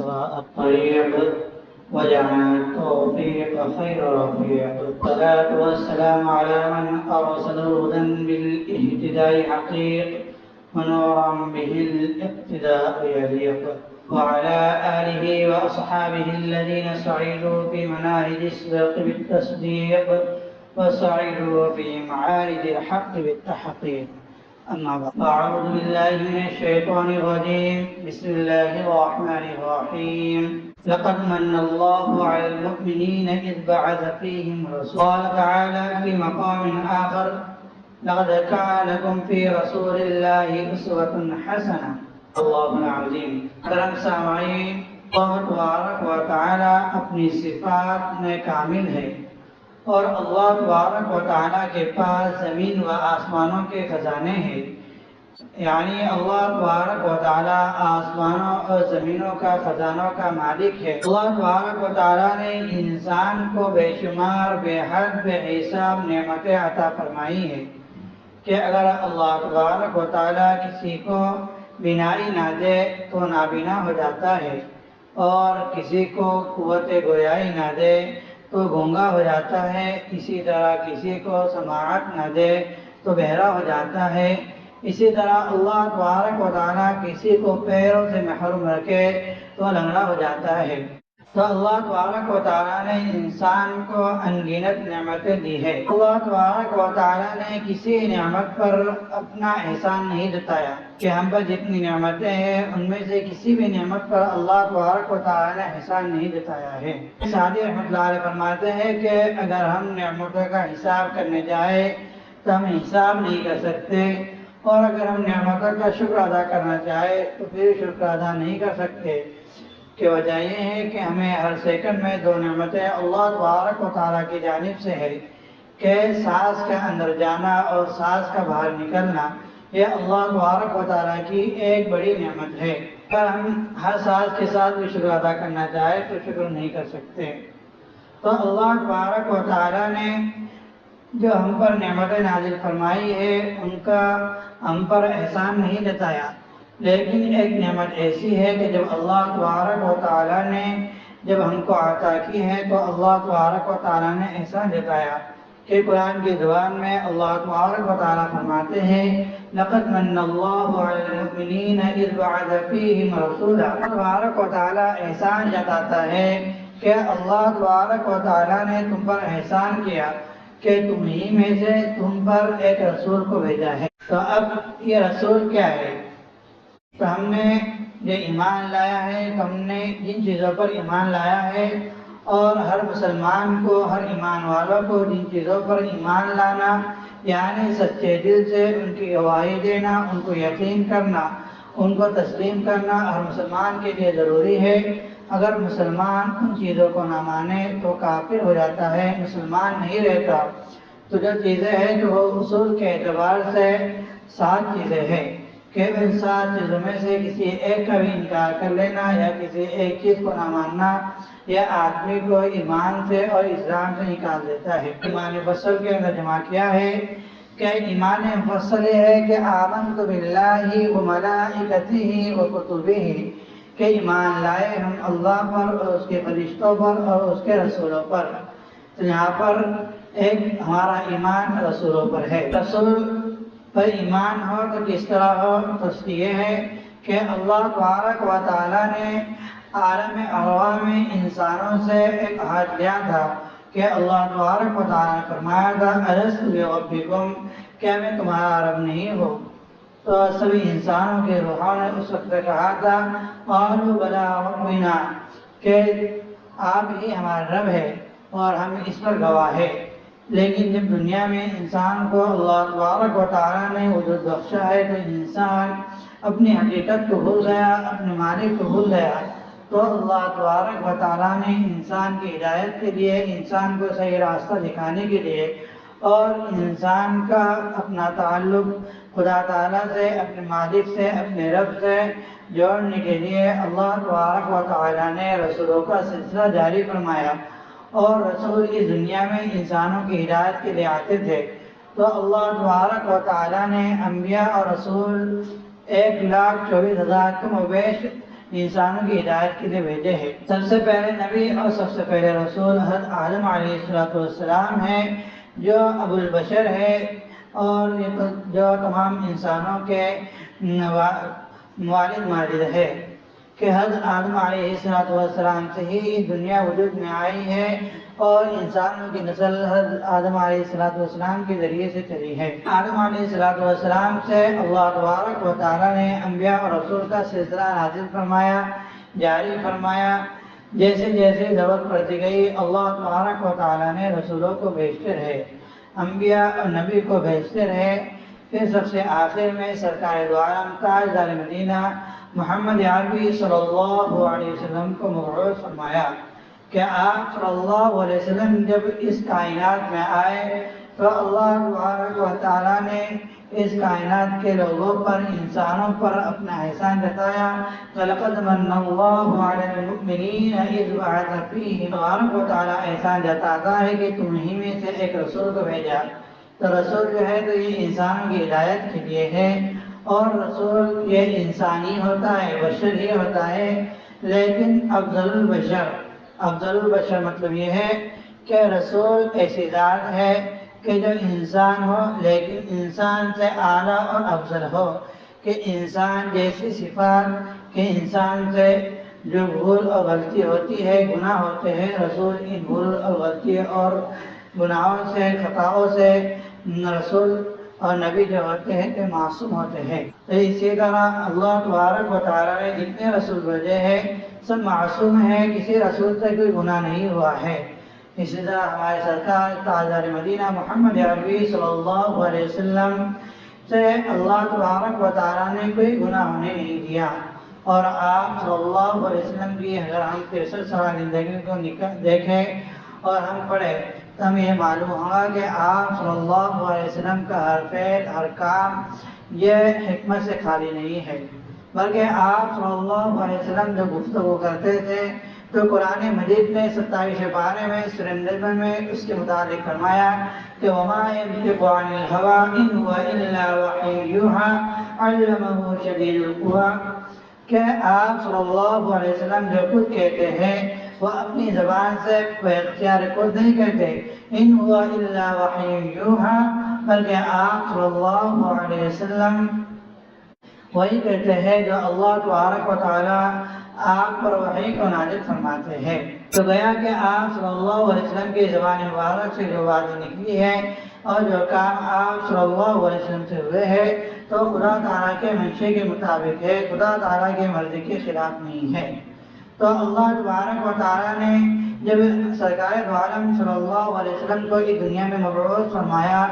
الطريق وجعل التوفيق خير رفيق. الصلاة والسلام على من أرسله هدى بالاهتداء حقيق ونورا به الاقتداء يليق، وعلى آله وأصحابه الذين سعدوا في مناهج الصدق بالتصديق وسعدوا في معارج الحق بالتحقيق. أما بعد، أعوذ بالله من الشيطان الرجيم. بسم الله الرحمن الرحيم. لقد من الله على المؤمنين إذ بعث فيهم رسولا. قال تعالى في مقام آخر: لقد كان لكم في رسول الله أسوة حسنة. اللہ العظیم. کرم سامعین، اللہ تبارک و تعالی اپنی صفات میں کامل ہے، اور اللہ تبارک و تعالی کے پاس زمین و آسمانوں کے خزانے ہیں. یعنی اللہ تبارک و تعالی آسمانوں اور زمینوں کا خزانوں کا مالک ہے. اللہ تبارک و تعالی نے انسان کو بے شمار، بے حد، بے حساب نعمتیں عطا فرمائی ہیں کہ اگر اللہ تبارک و تعالی کسی کو بینائی نہ دے تو نابینا ہو جاتا ہے، اور کسی کو قوت گویائی نہ دے تو گونگا ہو جاتا ہے. اسی طرح کسی کو سماعت نہ دے تو بہرا ہو جاتا ہے. اسی طرح اللہ تبارک و تعالیٰ کسی کو پیروں سے محروم رکھے تو لنگڑا ہو جاتا ہے. تو اللہ تبارک و تعالیٰ نے انسان کو انگنت نعمتیں دی ہے. اللہ تبارک و تعالیٰ نے کسی نعمت پر اپنا احسان نہیں جتایا کہ ہم پر جتنی نعمتیں ہیں ان میں سے کسی بھی نعمت پر اللہ تبارک و تعالیٰ نے احسان نہیں جتایا ہے. سعدی رحمۃ اللہ علیہ فرماتے ہیں کہ اگر ہم نعمتوں کا حساب کرنے جائیں تو ہم حساب نہیں کر سکتے، اور اگر ہم نعمتوں کا شکر ادا کرنا چاہیں تو پھر شکر ادا نہیں کر سکتے. کہ وجہ یہ ہے کہ ہمیں ہر سیکنڈ میں دو نعمتیں اللہ تبارک و تعالیٰ کی جانب سے ہے کہ سانس کا اندر جانا اور سانس کا باہر نکلنا. یہ اللہ تبارک و تعالیٰ کی ایک بڑی نعمت ہے. اگر ہم ہر سانس کے ساتھ بھی شکر ادا کرنا چاہیں تو شکر نہیں کر سکتے. تو اللہ تبارک و تعالیٰ نے جو ہم پر نعمتیں نازل فرمائی ہے ان کا ہم پر احسان نہیں جتایا. لیکن ایک نعمت ایسی ہے کہ جب اللہ تبارک و تعالیٰ نے جب ہم کو عطا کی ہے تو اللہ تبارک و تعالیٰ نے احسان جتایا. کہ قرآن کی زبان میں اللہ تبارک و تعالیٰ فرماتے ہیں: لقد من اللہ علی المؤمنین اذ بعث فیہم رسولا. اللہ تبارک و تعالیٰ احسان جتاتا ہے کہ اللہ تبارک و تعالیٰ نے تم پر احسان کیا کہ تم ہی میں سے تم پر ایک رسول کو بھیجا ہے. تو اب یہ رسول کیا ہے؟ تو ہم نے جو ایمان لایا ہے، تو ہم نے جن چیزوں پر ایمان لایا ہے، اور ہر مسلمان کو، ہر ایمان والوں کو جن چیزوں پر ایمان لانا، یعنی سچے دل سے ان کی گواہی دینا، ان کو یقین کرنا، ان کو تسلیم کرنا ہر مسلمان کے لیے ضروری ہے. اگر مسلمان ان چیزوں کو نہ مانے تو کافر ہو جاتا ہے، مسلمان نہیں رہتا. تو جو چیزیں ہیں جو وہ اصول کے اعتبار سے 7 چیزیں ہیں کہ ان 7 چیزوں میں سے کسی ایک کا بھی انکار کر لینا یا کسی ایک چیز کو نہ ماننا یہ آدمی کو ایمان سے اور اسلام سے نکال دیتا ہے. ایمان مفصل کے اندر جمع کیا ہے کہ ایمان مفصل یہ ہے کہ آمنت باللہ و ملائکتہ و کتبہ، کہ ایمان لائے ہم اللہ پر اور اس کے فرشتوں پر اور اس کے رسولوں پر. تو یہاں پر ایک ہمارا ایمان رسولوں پر ہے. رسول پر ایمان ہو تو کس طرح ہو؟ تو یہ ہے کہ اللہ تبارک و تعالیٰ نے عالم ارواح میں انسانوں سے ایک عہد لیا تھا کہ اللہ تبارک و تعالیٰ نے فرمایا تھا: الست بربکم، کیا میں تمہارا رب نہیں ہوں؟ تو سبھی انسانوں کے روحوں نے اس وقت کہا تھا: قالوا بلی ربنا، کہ آپ ہی ہمارا رب ہے اور ہم اس پر گواہ ہے. لیکن جب دنیا میں انسان کو اللہ تبارک و تعالیٰ نے وجود بخشا ہے تو انسان اپنی حقیقت کو بھول گیا، اپنے مالک کو بھول گیا. تو اللہ تبارک و تعالیٰ نے انسان کی ہدایت کے لیے، انسان کو صحیح راستہ دکھانے کے لیے اور انسان کا اپنا تعلق خدا تعالیٰ سے، اپنے مالک سے، اپنے رب سے جوڑنے کے لیے اللہ تبارک و تعالیٰ نے رسولوں کا سلسلہ جاری فرمایا. اور رسول اس دنیا میں انسانوں کی ہدایت کے لیے آتے تھے. تو اللہ تبارک و تعالیٰ نے انبیاء اور رسول 1,24,000 کم و بیش انسانوں کی ہدایت کے لیے بھیجے ہیں۔ سب سے پہلے نبی اور سب سے پہلے رسول حضرت آدم علیہ السلام ہے، جو ابو البشر ہے اور جو تمام انسانوں کے والد ماجد ہے، کہ حضرت آدم علیہ السلام سے ہی یہ دنیا وجود میں آئی ہے اور انسانوں کی نسل حضرت آدم علیہ السلام کے ذریعے سے چلی ہے۔ آدم علیہ السلام سے اللہ تبارک و تعالیٰ نے انبیاء اور رسول کا سلسلہ نازل فرمایا، جاری فرمایا۔ جیسے جیسے ضرورت پڑتی گئی اللہ تبارک و تعالیٰ نے رسولوں کو بھیجتے رہے، انبیاء اور نبی کو بھیجتے رہے۔ پھر سب سے آخر میں سرکار دو عالم تاجدار مدینہ محمد عربی صلی اللہ علیہ وسلم کو مبعوث فرمایا کہ آپ صلی اللہ علیہ وسلم جب اس کائنات میں آئے تو اللہ تبارک و تعالیٰ نے اس کائنات کے لوگوں پر، انسانوں پر اپنا احسان جتایا۔ وَلَقَدْ مَنَّ اللَّهُ عَلَى الْمُؤْمِنِينَ إِذْ بَعَثَ فِيهِمْ، تبارک و تعالیٰ احسان جتاتا ہے کہ تمہیں میں سے ایک رسول کو بھیجا۔ تو رسول جو ہے تو یہ انسانوں کی ہدایت کے لیے ہے، اور رسول یہ انسانی ہوتا ہے، بشر ہی ہوتا ہے، لیکن افضل البشر مطلب یہ ہے کہ رسول ایسی ذات ہے کہ جو انسان ہو لیکن انسان سے اعلیٰ اور افضل ہو، کہ انسان جیسی صفات، کہ انسان سے جو بھول اور غلطی ہوتی ہے، گناہ ہوتے ہیں، رسول ان بھول اور غلطی اور گناہوں سے، خطاؤں سے رسول اور نبی جو ہوتے ہیں کہ معصوم ہوتے ہیں۔ تو اسی طرح اللہ تبارک و تعالیٰ نے جتنے رسول بھیجے ہیں سب معصوم ہیں، کسی رسول سے کوئی گناہ نہیں ہوا ہے۔ اسی طرح ہمارے سرکار تاجدار مدینہ محمد عربی صلی اللہ علیہ وسلم سے اللہ تبارک و تعالیٰ نے کوئی گناہ ہونے نہیں دیا، اور آپ صلی اللہ علیہ وسلم کی اگر ہم 63 سالہ زندگی کو دیکھیں اور ہم پڑھیں تو ہمیں یہ معلوم ہوگا کہ آپ صلی اللہ علیہ وسلم کا ہر فعل، ہر کام یہ حکمت سے خالی نہیں ہے، بلکہ آپ صلی اللہ علیہ وسلم جو گفتگو کرتے تھے تو قرآن مجید میں 27 پارے میں سورہ نجم میں اس کے متعلق فرمایا کہ وَمَا يَنطِقُ عَنِ الْهَوَىٰ إِنْ هُوَ إِلَّا وَحْيٌ يُوحَىٰ عَلَّمَهُ شَدِيدُ الْقُوَىٰ، کہ آپ صلی اللہ علیہ وسلم جو کچھ کہتے ہیں وہ اپنی زبان سے بے اختیار خود نہیں کہتے، إِنْ هُوَ إِلَّا وَحْيٌ يُوحَىٰ، بلکہ آپ صلی اللہ علیہ وسلم وہی کہتے ہیں جو اللہ تبارک و تعالیٰ آپ پر وحی کو نازل فرماتے ہیں۔ تو گیا کہ آپ صلی اللہ علیہ وسلم کی زبان مبارک سے جو باتیں نکلی ہے اور جو کام آپ صلی اللہ علیہ وسلم سے ہوئے ہیں تو خدا تعالیٰ کے منشے کے مطابق ہے، خدا تعالیٰ کی مرضی کے خلاف نہیں ہے۔ تو اللہ تبارک و تعالیٰ نے جب سرکار دو عالم صلی اللہ علیہ وسلم کو اس دنیا میں مبعوث فرمایا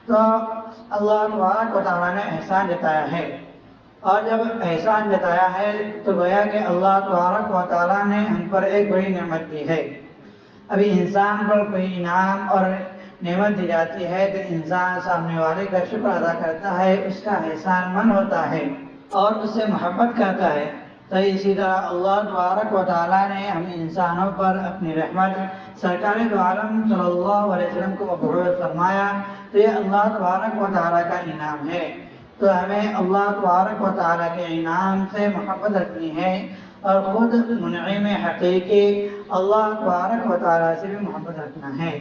تو اللہ تبارک و تعالیٰ نے احسان جتایا ہے، اور جب احسان جتایا ہے تو گویا کہ اللہ تبارک و تعالیٰ نے ہم پر ایک بڑی نعمت دی ہے۔ ابھی انسان پر کوئی انعام اور نعمت دی جاتی ہے تو انسان سامنے والے کا شکر ادا کرتا ہے، اس کا احسان مند ہوتا ہے اور اس سے محبت کرتا ہے۔ تو اسی طرح اللہ تبارک و تعالیٰ نے ہم انسانوں پر اپنی رحمت سرکار دو عالم صلی اللہ علیہ وسلم کو مبعوث فرمایا، تو یہ اللہ تبارک و تعالیٰ کا انعام ہے۔ تو ہمیں اللہ تبارک و تعالیٰ کے انعام سے محبت رکھنی ہے اور خود منعم حقیقی اللہ تبارک و تعالیٰ سے بھی محبت رکھنا ہے۔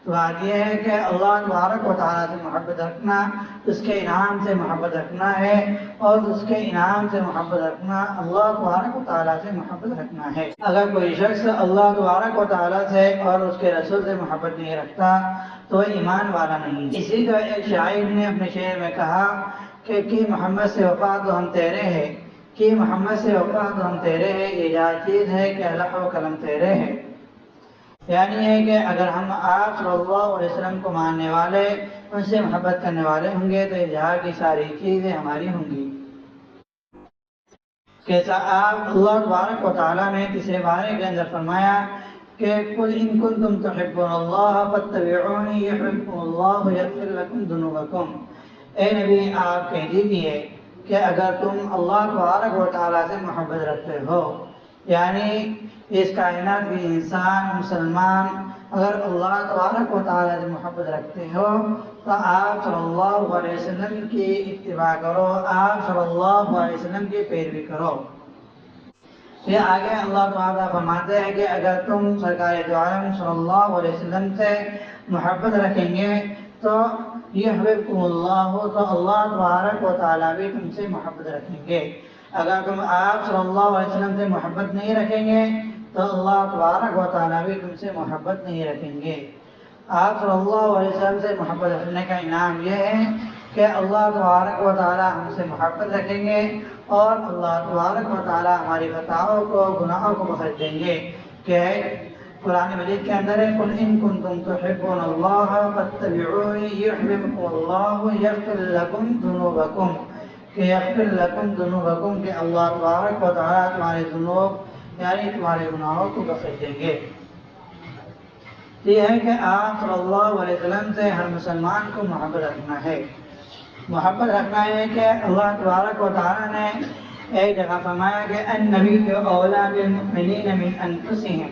تو بات یہ ہے کہ اللہ تبارک و تعالیٰ سے محبت رکھنا، اس کے انعام سے محبت رکھنا ہے، اور اس کے انعام سے محبت رکھنا اللہ تبارک و تعالیٰ سے محبت رکھنا ہے۔ اگر کوئی شخص اللہ تبارک و تعالیٰ سے اور اس کے رسول سے محبت نہیں رکھتا تو وہ ایمان والا نہیں۔ اسی طرح ایک شاعر نے اپنے شعر میں کہا کہ محمد سے وفا تو ہم تیرے ہیں، کہ محمد سے وفا تو ہم تیرے ہیں، یہ جا چیز ہے کہ لوح و قلم تیرے ہیں۔ یعنی ہے کہ اگر ہم آپ صلی اللہ علیہ وسلم کو ماننے والے، ان سے محبت کرنے والے ہوں گے تو جہاں کی ساری چیزیں ہماری ہوں گی۔ کیسا آپ اللہ تبارک و تعالیٰ نے تیسرے بارے کے اندر فرمایا کہ قُلْ إِن كُنتُمْ تُحِبُّونَ اللَّهَ فَاتَّبِعُونِي يُحْبِبْكُمُ اللَّهُ وَيَغْفِرْ لَكُمْ ذُنُوبَكُمْ، اے نبی آپ کہہ دیجیے کہ اگر تم اللہ تبارک و تعالیٰ سے محبت رکھتے ہو، یعنی اس کائنات کے انسان مسلمان اگر اللہ تبارک و تعالیٰ سے محبت رکھتے ہو تو آپ صلی اللہ علیہ وسلم کی اتباع کرو، آپ صلی اللہ علیہ وسلم کی پیروی کرو۔ پھر آگے اللہ تعالیٰ فرماتے ہیں کہ اگر تم سرکار دو عالم صلی اللہ علیہ وسلم سے محبت رکھیں گے تو یحببکم اللہ، تو اللہ تبارک و تعالیٰ بھی تم سے محبت رکھیں گے۔ اگر تم آپ صلی اللہ علیہ وسلم سے محبت نہیں رکھیں گے تو اللہ تبارک و تعالیٰ بھی تم سے محبت نہیں رکھیں گے۔ آپ صلی اللہ علیہ وسلم سے محبت رکھنے کا انعام یہ ہے کہ اللہ تبارک و تعالیٰ ہم سے محبت رکھیں گے اور اللہ تبارک و تعالیٰ ہماری خطاؤں کو، گناہوں کو بخش دیں گے۔ کہ قرآن مجید کے اندر ہے قل ان کنتم تحبون اللہ فاتبعونی یحببکم اللہ یغفر لکم ذنوبکم، کہ یغفر لکم ذنوبکم، کہ اللہ تبارک و تعالیٰ تمہارے ذنوب یعنی تمہارے گناہوں کو بخش دیں گے۔ یہ ہے کہ آپ صلی اللہ علیہ وسلم سے ہر مسلمان کو محبت رکھنا ہے۔ محبت رکھنا ہے کہ اللہ تبارک و تعالیٰ نے ایک جگہ فرمایا کہ النبی اولیٰ بالمؤمنین من انفسہم،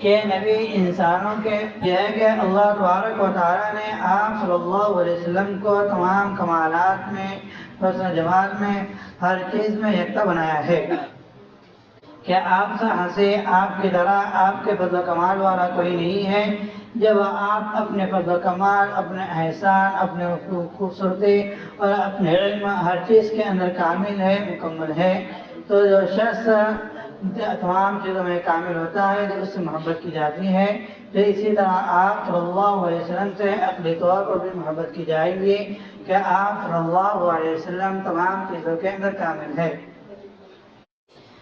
کہ نبی انسانوں کے، یہ ہے کہ اللہ تبارک و تعالیٰ نے آپ صلی اللہ علیہ وسلم کو تمام کمالات میں، حسن جمال میں، ہر چیز میں یکتا بنایا ہے کہ آپ سے ہنسے، آپ کی طرح آپ کے فضل و کمال والا کوئی نہیں ہے۔ جب آپ اپنے فضل و کمال، اپنے احسان، اپنے خوبصورتی اور اپنے علم ہر چیز کے اندر کامل ہے، مکمل ہے، تو جو شخص تمام چیزوں میں کامل ہوتا ہے تو اس سے محبت کی جاتی ہے۔ تو اسی طرح آپ صلی اللہ علیہ وسلم سے عقلی طور پر بھی محبت کی جائے گی کہ آپ صلی اللہ علیہ وسلم تمام چیزوں کے اندر کامل ہے۔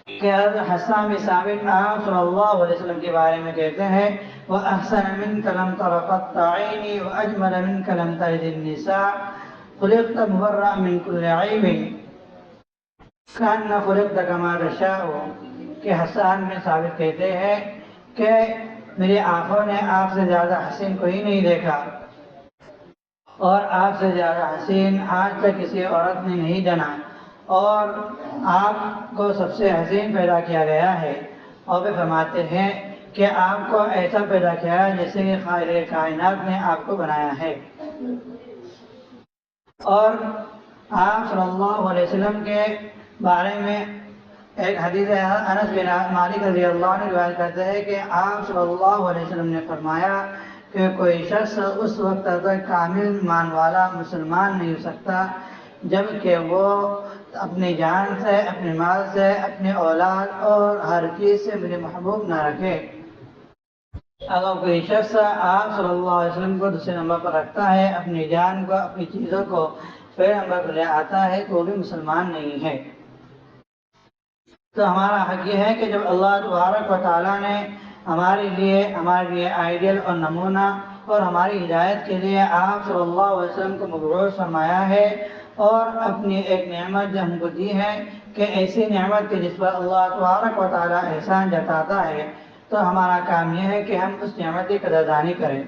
کہ حضرت حسان بن ثابت آپ صلی اللہ علیہ وسلم کے بارے میں کہتے ہیں وَأَحْسَنَ مِنْكَ لَمْ تَرَ قَطَّ عَيْنِي وَأَجْمَلَ مِنْكَ لَمْ تَلِدِ النِّسَاءُ خُلِقْتَ مُبَرَّأً مِنْ كُلِّ عَيْبٍ كَأَنَّ خُلِقْتَ كَمَا تَشَاءُ، کہ حسان بن ثابت کہتے ہیں کہ میری آنکھوں نے آپ سے زیادہ حسین کوئی نہیں دیکھا، اور آپ سے زیادہ حسین آج تک کسی عورت نے نہیں جنا، اور آپ کو سب سے حسین پیدا کیا گیا ہے۔ اور پھر فرماتے ہیں کہ آپ کو ایسا پیدا کیا ہے جیسے کہ خالق کائنات نے آپ کو بنایا ہے۔ اور آپ صلی اللہ علیہ وسلم کے بارے میں ایک حدیث ہے، انس بن مالک رضی اللہ عنہ روایت کرتے ہیں کہ آپ صلی اللہ علیہ وسلم نے فرمایا کہ کوئی شخص اس وقت تک کامل ایمان والا مسلمان نہیں ہو سکتا جب کہ وہ اپنی جان سے، اپنے مال سے، اپنے اولاد اور ہر چیز سے مجھے محبوب نہ رکھے۔ اگر کوئی شخص آپ صلی اللہ علیہ وسلم کو دوسرے نمبر پر رکھتا ہے، اپنی جان کو، اپنی چیزوں کو پہلے نمبر پر لے آتا ہے تو وہ بھی مسلمان نہیں ہے۔ تو ہمارا حق یہ ہے کہ جب اللہ تبارک و تعالیٰ نے ہمارے لیے آئیڈیل اور نمونہ اور ہماری ہدایت کے لیے آپ صلی اللہ علیہ وسلم کو مبعوث فرمایا ہے اور اپنی ایک نعمت جو ہم کو دی ہے کہ ایسی نعمت کے جس پر اللہ تبارک و تعالیٰ احسان جتاتا ہے، تو ہمارا کام یہ ہے کہ ہم اس نعمت کی قدردانی کریں۔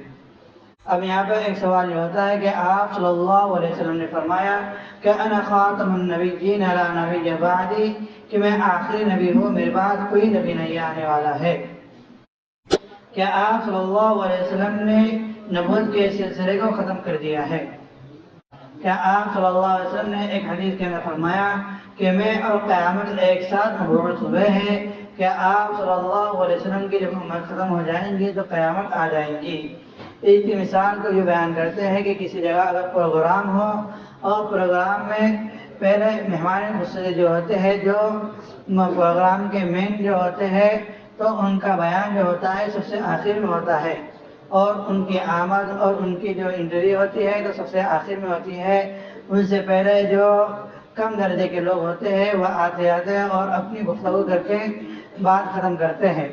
اب یہاں پہ ایک سوال یہ ہوتا ہے کہ آپ صلی اللہ علیہ وسلم نے فرمایا کہ انا خاتم النبیین لا نبی بعدی، کہ میں آخری نبی ہوں، میرے بعد کوئی نبی نہیں آنے والا ہے۔ کیا آپ صلی اللہ علیہ وسلم نے نبوت کے سلسلے کو ختم کر دیا ہے؟ کیا آپ صلی اللہ علیہ وسلم نے ایک حدیث کے اندر فرمایا کہ میں اور قیامت ایک ساتھ مبعوث ہوئے ہیں، کہ آپ صلی اللہ علیہ وسلم کی جب امت ختم ہو جائیں گی تو قیامت آ جائیں گی۔ اس کی مثال کو یہ بیان کرتے ہیں کہ کسی جگہ اگر پروگرام ہو اور پروگرام میں پہلے مہمان خصوصی جو ہوتے ہیں، جو پروگرام کے مین جو ہوتے ہیں، تو ان کا بیان جو ہوتا ہے سب سے آخر میں ہوتا ہے، اور ان کی آمد اور ان کی جو انٹرویو ہوتی ہے تو سب سے آخر میں ہوتی ہے۔ ان سے پہلے جو کم درجے کے لوگ ہوتے ہیں وہ آتے ہیں اور اپنی گفتگو کر کے بات ختم کرتے ہیں۔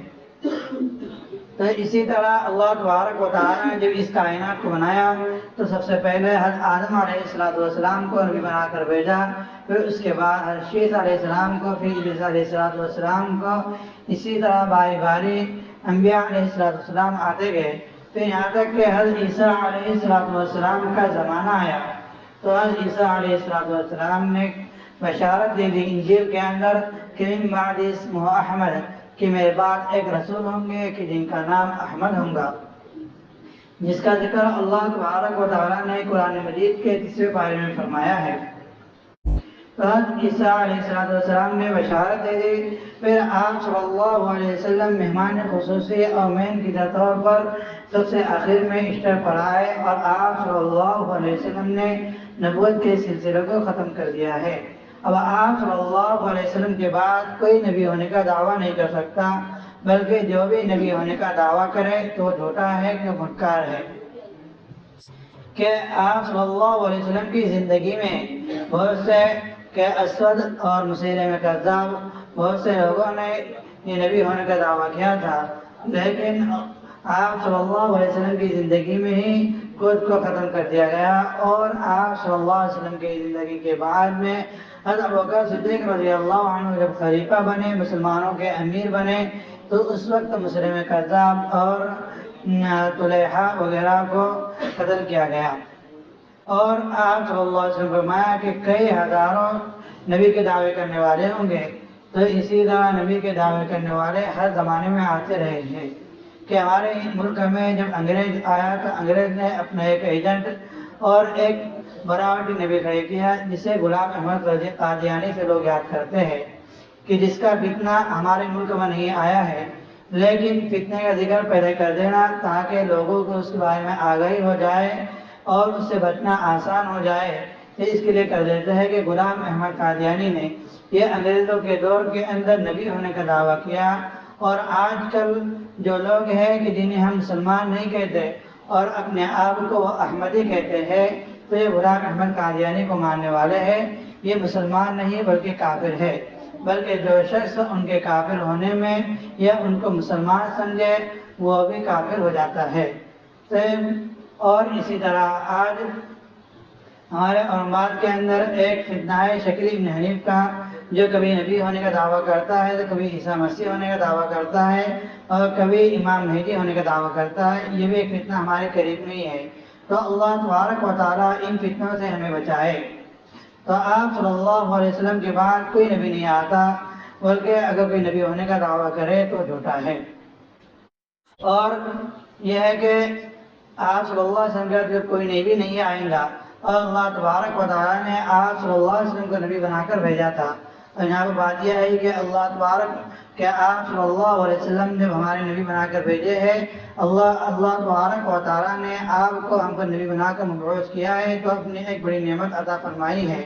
تو اسی طرح اللہ تبارک و تعالیٰ نے جب اس کائنات کو بنایا تو سب سے پہلے حضرت آدم علیہ السلام کو نبی بنا کر بھیجا، پھر اس کے بعد حضرت شیث علیہ السلام کو، پھر ادریس علیہ السلام کو، اسی طرح باری باری انبیاء علیہ السلام آتے گئے، پھر یہاں تک کہ حضرت عیسیٰ علیہ السلام کا زمانہ آیا تو حضرت عیسیٰ علیہ السلام نے بشارت دے دی انجیل کے اندر کہ من بعد اسمہ احمد، کہ میرے بعد ایک رسول ہوں گے کہ جن کا نام احمد ہوں گا، جس کا ذکر اللہ تبارک و تعالیٰ نے قرآن مجید کے 3 پارے میں فرمایا ہے۔ تو حضرت عیسیٰ علیہ السلام نے بشارت دے دی۔ پھر آپ صلی اللہ علیہ وسلم مہمان خصوصی اور مین کے طور پر سب سے آخر میں اشتر پڑھائے اور آپ صلی اللہ علیہ وسلم نے نبوت کے سلسلے کو ختم کر دیا ہے۔ اب آپ صلی اللہ علیہ وسلم کے بعد کوئی نبی ہونے کا دعویٰ نہیں کر سکتا، بلکہ جو بھی نبی ہونے کا دعویٰ کرے تو جھوٹا ہے کہ مکار ہے۔ کہ آپ صلی اللہ علیہ وسلم کی زندگی میں بہت سے کہ اسود اور مسیلمہ کذاب بہت سے لوگوں نے یہ نبی ہونے کا دعویٰ کیا تھا، لیکن آپ صلی اللہ علیہ وسلم کی زندگی میں ہی خود کو ختم کر دیا گیا، اور آپ صلی اللہ علیہ وسلم کی زندگی کے بعد میں حضرت ابوبکر صدیق رضی اللہ عنہ جب خلیفہ بنے، مسلمانوں کے امیر بنے، تو اس وقت مسیلمہ کذاب اور طلحہ وغیرہ کو قتل کیا گیا۔ اور آپ صلی اللہ علیہ وسلم فرمایا کہ کئی ہزاروں نبی کے دعوے کرنے والے ہوں گے، تو اسی طرح نبی کے دعوے کرنے والے ہر زمانے میں آتے رہے ہیں۔ کہ ہمارے ملک میں جب انگریز آیا تو انگریز نے اپنا ایک ایجنٹ اور ایک بناوٹی نبی کھڑے کیا، جسے غلام احمد قادیانی سے لوگ یاد کرتے ہیں، کہ جس کا فتنہ ہمارے ملک میں نہیں آیا ہے، لیکن فتنے کا ذکر پہلے کر دینا تاکہ لوگوں کو اس کے بارے میں آگاہی ہو جائے اور اس سے بچنا آسان ہو جائے۔ اس کے لیے کر دیتے ہیں کہ غلام احمد قادیانی نے یہ انگریزوں کے دور کے اندر نبی ہونے کا دعویٰ کیا، اور آج کل جو لوگ ہیں کہ جنہیں ہم مسلمان نہیں کہتے اور اپنے آپ کو وہ احمدی کہتے ہیں، تو یہ غلام احمد قادیانی کو ماننے والے ہیں۔ یہ مسلمان نہیں بلکہ کافر ہے، بلکہ جو شخص ان کے کافر ہونے میں یا ان کو مسلمان سمجھے وہ بھی کافر ہو جاتا ہے۔ اور اسی طرح آج ہمارے علماء کے اندر ایک فتنہ ہے شکیل بن حنیف کا، جو کبھی نبی ہونے کا دعویٰ کرتا ہے تو کبھی عیسیٰ مسیح ہونے کا دعویٰ کرتا ہے اور کبھی امام مہدی ہونے کا دعویٰ کرتا ہے۔ یہ بھی ایک فتنہ ہمارے قریب میں ہی ہے، تو اللہ تبارک و تعالیٰ ان فتنوں سے ہمیں بچائے۔ تو آپ صلی اللہ علیہ وسلم کے بعد کوئی نبی نہیں آتا، بلکہ اگر کوئی نبی ہونے کا دعویٰ کرے تو جھوٹا ہے۔ اور یہ ہے کہ آپ صلی اللہ علیہ وسلم کا کوئی نبی نہیں آئے گا، اور اللہ تبارک و تعالیٰ نے آپ صلی اللہ علیہ وسلم کو نبی بنا کر بھیجا تھا۔ اور یہاں پر بات یہ ہے کہ اللہ تبارک کہ آپ صلی اللہ علیہ وسلم جب ہمارے نبی بنا کر بھیجے ہیں، اللہ تبارک و تعالیٰ نے آپ کو ہم پر نبی بنا کر مبعوث کیا ہے، تو اپنی ایک بڑی نعمت عطا فرمائی ہے۔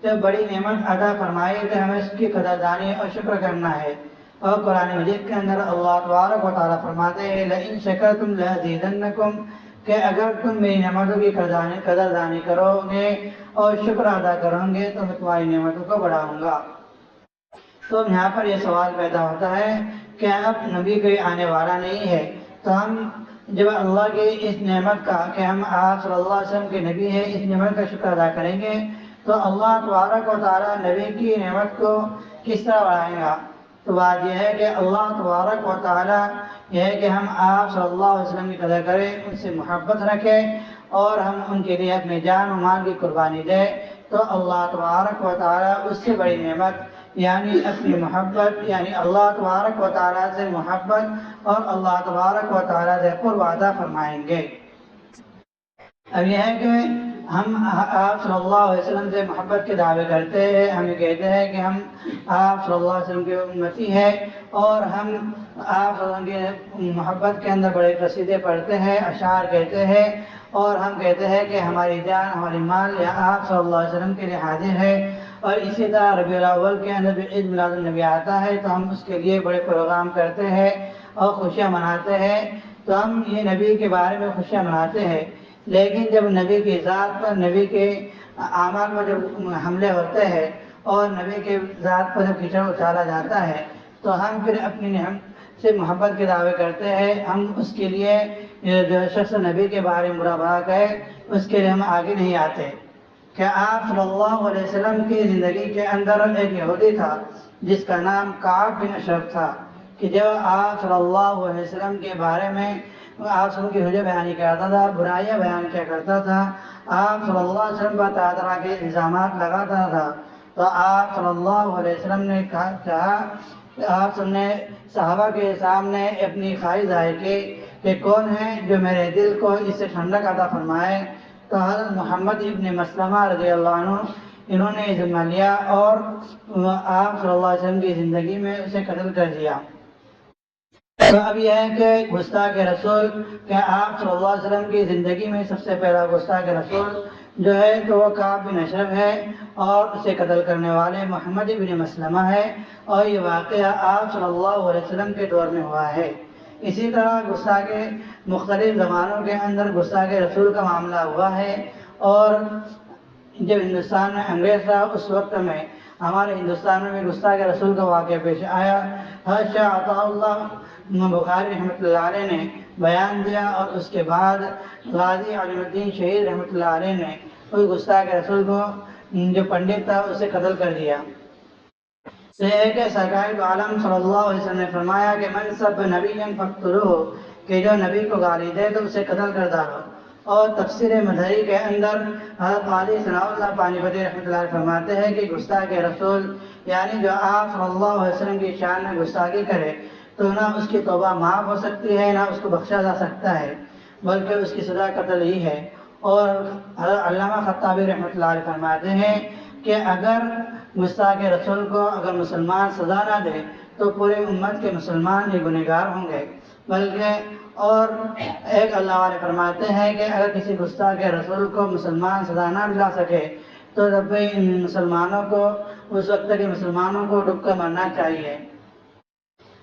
جب بڑی نعمت عطا فرمائی تو ہمیں اس کی قدردانی اور شکر کرنا ہے۔ اور قرآن مجید کے اندر اللہ تبارک و تعالیٰ فرماتے ہیں لَإِن شَكَرْتُمْ لَأَزِيدَنَّكُمْ، کہ اگر تم میری نعمتوں کی قدردانی کرو گے اور شکر ادا کرو گے تو میں تمہاری نعمتوں کو بڑھاؤں گا۔ تو یہاں پر یہ سوال پیدا ہوتا ہے کہ اب نبی کوئی آنے والا نہیں ہے، تو ہم جب اللہ کی اس نعمت کا کہ ہم آپ صلی اللہ علیہ وسلم کے نبی ہیں، اس نعمت کا شکر ادا کریں گے تو اللہ تبارک و تعالیٰ نبی کی نعمت کو کس طرح بڑھائے گا؟ تو بات یہ ہے کہ اللہ تبارک و تعالیٰ یہ ہے کہ ہم آپ صلی اللہ علیہ وسلم کی قدر کریں، ان سے محبت رکھیں اور ہم ان کے لیے اپنے جان و مال کی قربانی دیں، تو اللہ تبارک و تعالیٰ اس سے بڑی نعمت یعنی اپنی محبت، یعنی اللہ تبارک و تعالیٰ سے محبت اور اللہ تبارک و تعالیٰ سے قرب عطا فرمائیں گے۔ اب یہ ہے کہ ہم آپ صلی اللہ علیہ وسلم سے محبت کے دعوے کرتے ہیں، ہم یہ کہتے ہیں کہ ہم آپ صلی اللہ علیہ وسلم کے امتی ہیں، اور ہم آپ صلی اللہ علیہ وسلم کی محبت کے اندر بڑے قصیدے پڑھتے ہیں، اشعار کہتے ہیں، اور ہم کہتے ہیں کہ ہماری جان ہماری مال یا آپ صلی اللہ علیہ وسلم کے لیے حاضر ہے۔ اور اسی طرح ربیع الاول کے اندر جو عید میلاد النبی آتا ہے تو ہم اس کے لیے بڑے پروگرام کرتے ہیں اور خوشیاں مناتے ہیں، تو ہم یہ نبی کے بارے میں خوشیاں مناتے ہیں، لیکن جب نبی کی ذات پر، نبی کے اعمال پر جب حملے ہوتے ہیں اور نبی کے ذات پر جب کیچڑ اچالا جاتا ہے تو ہم پھر اپنی سے محبت کے دعوے کرتے ہیں۔ ہم اس کے لیے جو شخص نبی کے بارے میں برا بھلا کہے اس کے لیے ہم آگے نہیں آتے۔ کہ آپ صلی اللہ علیہ وسلم کی زندگی کے اندر ایک یہودی تھا جس کا نام کعب بن اشرف تھا، کہ جو آپ صلی اللہ علیہ وسلم کے بارے میں آپ صلی اللہ کی حجت بیانی کرتا تھا، برائیاں بیان کیا کرتا تھا، آپ صلی اللہ علیہ وسلم پر طرح طرح کے الزامات لگاتا تھا۔ تو آپ صلی اللہ علیہ وسلم نے کہا کہ آپ نے صحابہ کے سامنے اپنی خواہش ظاہر کی کہ کون ہے جو میرے دل کو اس سے ٹھنڈک عطا فرمائے؟ تو حضرت محمد ابن مسلمہ رضی اللہ عنہ انہوں نے ذمہ لیا اور آپ صلی اللہ علیہ وسلم کی زندگی میں اسے قتل کر دیا۔ تو اب یہ ہے کہ گستاخ رسول کہ آپ صلی اللہ علیہ وسلم کی زندگی میں سب سے پہلا گستاخ رسول جو ہے تو وہ کعب بن اشرف ہے، اور اسے قتل کرنے والے محمد بن مسلمہ ہے، اور یہ واقعہ آپ صلی اللہ علیہ وسلم کے دور میں ہوا ہے۔ اسی طرح گستاخ مختلف زمانوں کے اندر گستاخ رسول کا معاملہ ہوا ہے، اور جب ہندوستان میں انگریز تھا اس وقت میں ہمارے ہندوستان میں گستاخ رسول کا واقعہ پیش آیا۔ حضرت شاہ عطا اللہ بخاری رحمۃ اللہ علیہ نے بیان دیا، اور اس کے بعد غازی علیم الدین شہید رحمۃ اللہ علیہ نے اس گستاخ رسول کو جو پنڈت تھا اسے قتل کر دیا۔ تو یہ کہ سرکار دو عالم صلی اللہ علیہ وسلم نے فرمایا کہ من سب نبی فاقتلوہ، کہ جو نبی کو گالی دے تو اسے قتل کر ڈالو۔ اور تفسیر مظہری کے اندر حضرت قاضی ثناء اللہ پانی پتی رحمۃ اللہ علیہ فرماتے ہیں کہ گستاخ رسول یعنی جو آپ صلی اللہ علیہ وسلم کی شان میں گستاخی کرے تو نہ اس کی توبہ معاف ہو سکتی ہے، نہ اس کو بخشا جا سکتا ہے، بلکہ اس کی سزا قتل ہی ہے۔ اور حضرت علامہ خطابی رحمۃ اللہ علیہ فرماتے ہیں کہ اگر گستاخ رسول کو اگر مسلمان سزا نہ دے تو پورے امت کے مسلمان ہی گنہگار ہوں گے، بلکہ اور ایک اللہ والے فرماتے ہیں کہ اگر کسی گستاخ رسول کو مسلمان سزا نہ دلا سکے تو رب مسلمانوں کو اس وقت کے مسلمانوں کو ڈوب کر مرنا چاہیے۔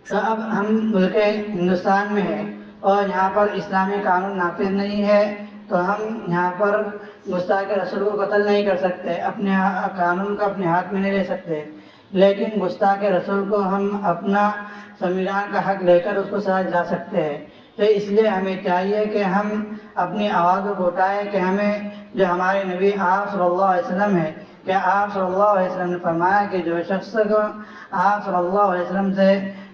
تو اب ہم ملک ہندوستان میں ہیں اور یہاں پر اسلامی قانون نافذ نہیں ہے، تو ہم یہاں پر گستاخ رسول کو قتل نہیں کر سکتے، اپنے قانون کو اپنے ہاتھ میں نہیں لے سکتے، لیکن گستاخ رسول کو ہم اپنا سنویدھان کا حق لے کر اس کو سزا دلا سکتے ہیں۔ تو اس لیے ہمیں چاہیے کہ ہم اپنی آواز کو اٹھائیں کہ ہمیں جو ہمارے نبی آپ صلی اللہ علیہ وسلم ہے کہ آپ صلی اللہ علیہ وسلم نے فرمایا کہ جو شخص کو آپ صلی اللہ علیہ وسلم سے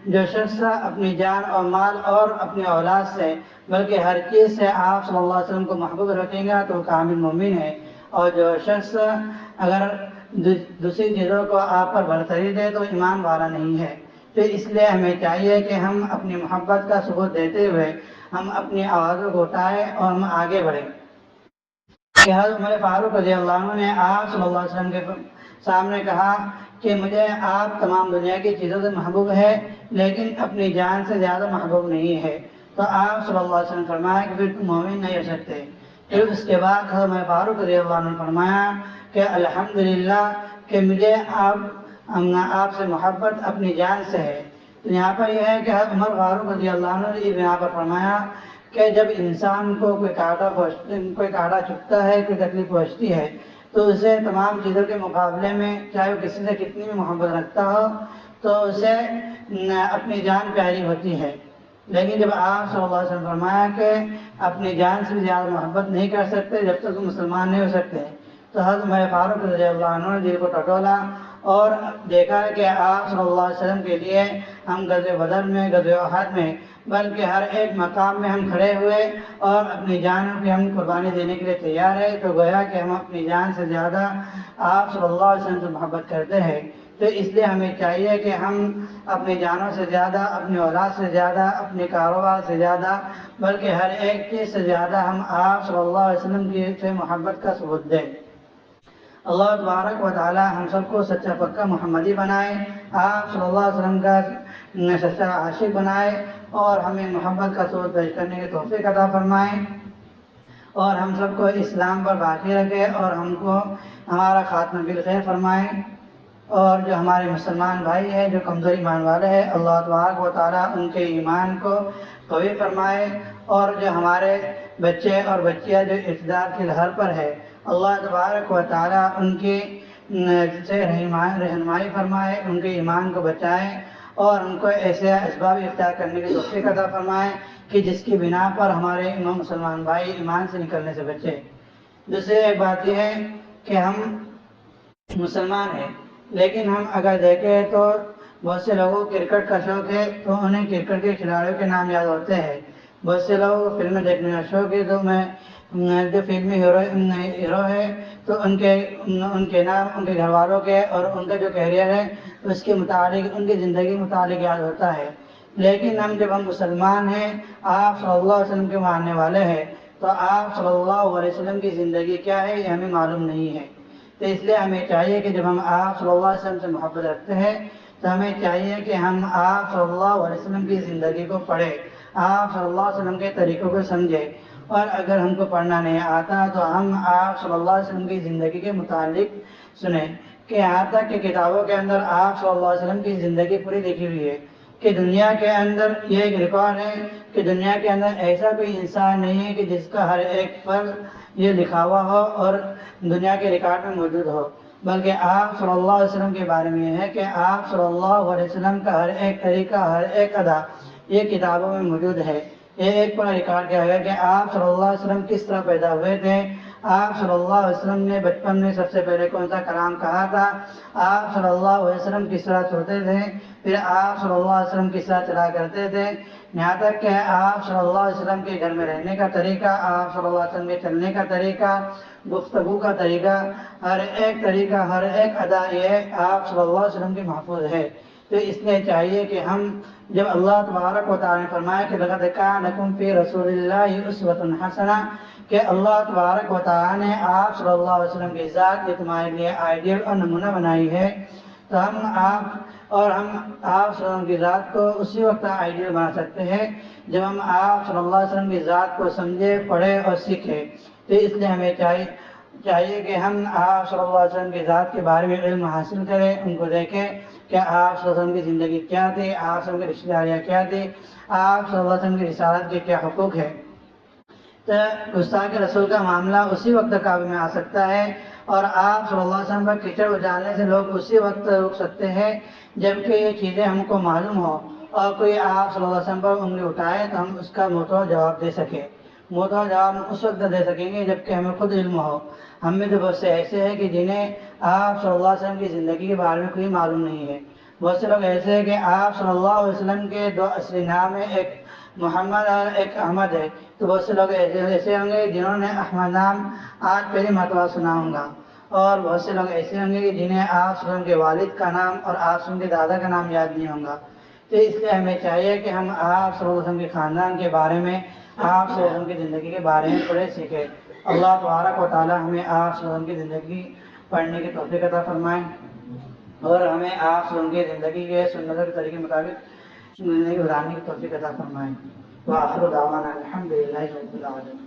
جو شخص اپنی جان اور مال اور اپنی اولاد سے بلکہ ہر چیز سے آپ صلی اللہ علیہ وسلم کو محبوب رکھیں گا تو وہ کامل مومن ہے، اور جو شخص اگر دوسری چیزوں کو آپ پر برتری دے تو ایمان والا نہیں ہے۔ تو اس لیے ہمیں چاہیے کہ ہم اپنی محبت کا ثبوت دیتے ہوئے ہم اپنی آوازوں کو اٹھائیں اور ہم آگے بڑھیں۔ کہ حضرت عمر فاروق رضی اللہ عنہ نے آپ صلی اللہ علیہ وسلم کے سامنے کہا کہ مجھے آپ تمام دنیا کی چیزوں سے محبوب ہے لیکن اپنی جان سے زیادہ محبوب نہیں ہے، تو آپ صلی اللہ علیہ وسلم فرمایا کہ پھر تم مومن نہیں ہو سکتے۔ پھر اس کے بعد حضرت عمر فاروق رضی اللہ عنہ نے فرمایا کہ الحمدللہ کہ مجھے آپ سے محبت اپنی جان سے ہے۔ تو یہاں پر یہ ہے کہ حضرت عمر فاروق رضی اللہ عنہ نے یہاں پر فرمایا کہ جب انسان کو کوئی کانٹا چبھتا ہے، کوئی تکلیف پہنچتی ہے تو اسے تمام چیزوں کے مقابلے میں چاہے وہ کسی سے کتنی بھی محبت رکھتا ہو تو اسے اپنی جان پیاری ہوتی ہے، لیکن جب آپ صلی اللہ علیہ وسلم فرمایا کہ اپنی جان سے بھی زیادہ محبت نہیں کر سکتے جب تک وہ مسلمان نہیں ہو سکتے، تو حضرت عمر فاروق رضی اللہ عنہ نے دل کو ٹٹولا اور دیکھا کہ آپ صلی اللہ علیہ وسلم کے لیے ہم غزوہ بدر میں، غزوہ احد میں، بلکہ ہر ایک مقام میں ہم کھڑے ہوئے اور اپنی جانوں کی ہم قربانی دینے کے لیے تیار ہے، تو گویا کہ ہم اپنی جان سے زیادہ آپ صلی اللہ علیہ وسلم سے محبت کرتے ہیں۔ تو اس لیے ہمیں چاہیے کہ ہم اپنی جانوں سے زیادہ، اپنی اولاد سے زیادہ، اپنے کاروبار سے زیادہ، بلکہ ہر ایک چیز سے زیادہ ہم آپ صلی اللہ علیہ وسلم کی سے محبت کا ثبوت دیں۔ اللہ تبارک و تعالی ہم سب کو سچا پکا محمدی بنائے، آپ صلی اللہ علیہ وسلم کا سچا عاشق بنائے، اور ہمیں محبت کا ثبوت پیش کرنے کی توفیق عطا فرمائے، اور ہم سب کو اسلام پر باقی رکھے، اور ہم کو ہمارا خاتمہ بالخیر فرمائے، اور جو ہمارے مسلمان بھائی ہیں جو کمزور ایمان والے ہیں اللہ تبارک و تعالیٰ ان کے ایمان کو قوی فرمائے، اور جو ہمارے بچے اور بچیاں جو اقتدار کی لہر پر ہے اللہ تبارک و تعالیٰ ان کی سے رہنمائی فرمائے، ان کے ایمان کو بچائے، اور ان کو ایسے اسباب اختیار کرنے کی توفیق عطا فرمائے کہ جس کی بنا پر ہمارے مسلمان بھائی ایمان سے نکلنے سے بچے۔ دوسری ایک بات یہ ہے کہ ہم مسلمان ہیں، لیکن ہم اگر دیکھیں تو بہت سے لوگوں کو کرکٹ کا شوق ہے تو انہیں کرکٹ کے کھلاڑیوں کے نام یاد ہوتے ہیں، بہت سے لوگوں کو فلمیں دیکھنے کا شوق ہے تو میں جو فلمی ہیرو ہے تو ان کے نام ان کے گھر والوں کے اور ان کا جو کیریئر ہے اس کے متعلق ان کی زندگی متعلق یاد ہوتا ہے، لیکن جب ہم مسلمان ہیں، آپ صلی اللہ علیہ وسلم کے ماننے والے ہیں، تو آپ صلی اللہ علیہ وسلم کی زندگی کیا ہے یہ ہمیں معلوم نہیں ہے۔ تو اس لیے ہمیں چاہیے کہ جب ہم آپ صلی اللہ علیہ وسلم سے محبت رکھتے ہیں تو ہمیں چاہیے کہ ہم آپ صلی اللہ علیہ وسلم کی زندگی کو پڑھیں، آپ صلی اللہ علیہ وسلم کے طریقوں کو سمجھیں، اور اگر ہم کو پڑھنا نہیں آتا تو ہم آپ صلی اللہ علیہ وسلم کی زندگی کے متعلق سنیں، کہ یہاں تک کہ کتابوں کے اندر آپ صلی اللہ علیہ وسلم کی زندگی پوری لکھی ہوئی ہے، کہ دنیا کے اندر یہ ایک ریکارڈ ہے کہ دنیا کے اندر ایسا کوئی انسان نہیں ہے کہ جس کا ہر ایک فرض یہ لکھا ہوا ہو اور دنیا کے ریکارڈ میں موجود ہو، بلکہ آپ صلی اللہ علیہ وسلم کے بارے میں یہ ہے کہ آپ صلی اللہ علیہ وسلم کا ہر ایک طریقہ، ہر ایک ادا یہ کتابوں میں موجود ہے۔ یہ ایک پورا ریکارڈ کیا ہے کہ آپ صلی اللہ علیہ وسلم کس طرح پیدا ہوئے تھے، آپ صلی اللہ علیہ وسلم نے بچپن میں سب سے پہلے کون سا کلام کہا تھا، آپ صلی اللہ علیہ وسلم کس طرح سوتے تھے، پھر آپ صلی اللہ علیہ وسلم کس طرح چلا کرتے تھے، یہاں تک کہ آپ صلی اللہ علیہ وسلم کے گھر میں رہنے کا طریقہ، آپ صلی اللہ علیہ وسلم کے چلنے کا طریقہ، گفتگو کا طریقہ، ہر ایک طریقہ، ہر ایک ادا یہ آپ صلی اللہ علیہ وسلم کی محفوظ ہے۔ تو اس لیے چاہیے کہ ہم جب اللہ تبارک و تعالیٰ نے فرمایا کہ لقد کان لکم فی رسول اللہ اسوۃ حسنہ، کہ اللہ تبارک و تعالیٰ نے آپ صلی اللہ علیہ وسلم کی ذات یہ تمہارے لیے آئیڈیل اور نمونہ بنائی ہے، تو ہم آپ صلی اللہ علیہ وسلم کی ذات کو اسی وقت آئیڈیل بنا سکتے ہیں جب ہم آپ صلی اللہ علیہ وسلم کی ذات کو سمجھے، پڑھے اور سیکھیں۔ تو اس لیے ہمیں چاہیے کہ ہم آپ صلی اللہ علیہ وسلم کی ذات کے بارے میں علم حاصل کریں، ان کو دیکھیں کہ آپ صلی اللہ علیہ وسلم کی زندگی کیا تھی، آپ صلی اللہ علیہ وسلم کی رشتہ داریاں کیا تھی، آپ صلی اللہ علیہ وسلم کی رسالت کے کیا حقوق ہے۔ تو گستاخ رسول کا معاملہ اسی وقت قابو میں آ سکتا ہے، اور آپ صلی اللہ علیہ وسلم پر کیچڑ اجالنے سے لوگ اسی وقت روک سکتے ہیں جبکہ یہ چیزیں ہم کو معلوم ہو، اور کوئی آپ صلی اللہ علیہ وسلم پر انگلی اٹھائے تو ہم اس کا منہ جواب دے سکیں۔ منہ جواب اس وقت دے سکیں گے جبکہ ہمیں خود علم ہو۔ ہم میں تو بہت سے ایسے ہیں کہ جنہیں آپ صلی اللہ علیہ وسلم کی زندگی کے بارے میں کوئی معلوم نہیں ہے۔ بہت سے لوگ ایسے ہیں کہ آپ صلی اللہ علیہ وسلم کے دو اصلی نام ہیں، ایک محمد اور ایک احمد ہے، تو بہت سے لوگ ایسے ہوں گے جنہوں نے احمد نام آج پہلی مرتبہ سنا ہوگا، اور بہت سے لوگ ایسے ہوں گے کہ جنہیں آپ صلی اللہ علیہ وسلم کے والد کا نام اور آپ صلی اللہ علیہ وسلم کے دادا کا نام یاد نہیں ہوگا۔ تو اس لیے ہمیں چاہیے کہ ہم آپ صلی اللہ علیہ وسلم کے خاندان کے بارے میں، آپ صلی اللہ علیہ وسلم کی زندگی کے بارے میں پڑھے سیکھیں۔ اللہ تبارک و تعالی ہمیں آپ صلی اللہ علیہ وسلم کی زندگی پڑھنے کی توفیق عطا فرمائیں، اور ہمیں آپ صلی اللہ علیہ وسلم کی زندگی کے سنتوں کے طریقے کے مطابق زندگی گزارنے کی توفیق عطا فرمائیں۔ وآخر دعوانا الحمدللہ رب العالمین۔